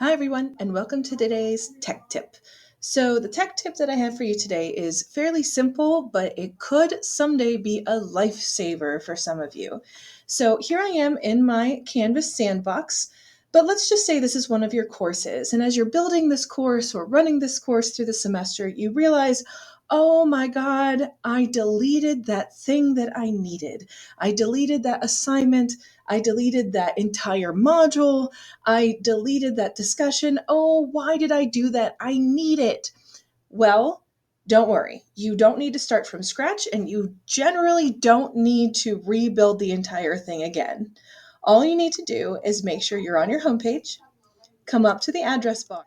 Hi, everyone, and welcome to today's tech tip. So, the tech tip that I have for you today is fairly simple, but it could someday be a lifesaver for some of you. So, here I am in my Canvas sandbox, but let's just say this is one of your courses. And as you're building this course or running this course through the semester, you realize, oh my God, I deleted that thing that I needed. I deleted that assignment. I deleted that entire module. I deleted that discussion. Oh, why did I do that? I need it. Well, don't worry. You don't need to start from scratch, and you generally don't need to rebuild the entire thing again. All you need to do is make sure you're on your homepage, come up to the address bar,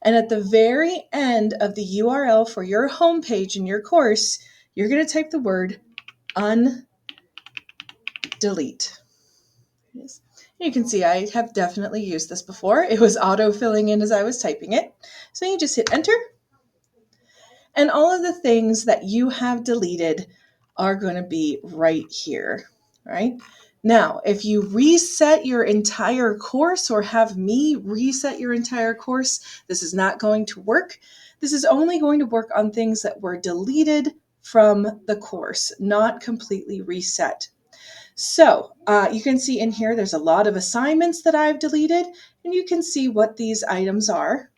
and at the very end of the URL for your homepage in your course, you're going to type the word undelete. Yes. You can see I have definitely used this before. It was auto-filling in as I was typing it. So you just hit enter, and all of the things that you have deleted are going to be right here, right? Now, if you reset your entire course or have me reset your entire course, this is not going to work. This is only going to work on things that were deleted from the course, not completely reset. So you can see in here, there's a lot of assignments that I've deleted, and you can see what these items are.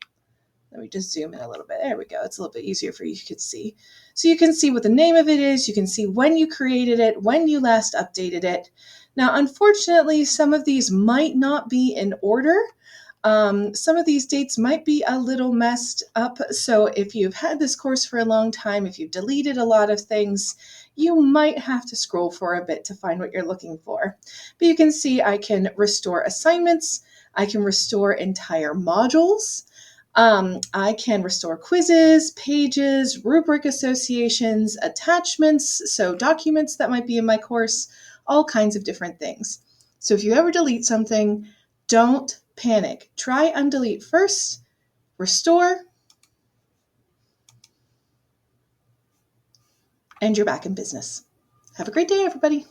Let me just zoom in a little bit. There we go. It's a little bit easier for you to see. So you can see what the name of it is. You can see when you created it, when you last updated it. Now, unfortunately, some of these might not be in order. Some of these dates might be a little messed up. So if you've had this course for a long time, if you've deleted a lot of things, you might have to scroll for a bit to find what you're looking for. But you can see I can restore assignments. I can restore entire modules. I can restore quizzes, pages, rubric associations, attachments, so documents that might be in my course, all kinds of different things. So if you ever delete something, don't panic. Try undelete first, restore, and you're back in business. Have a great day, everybody.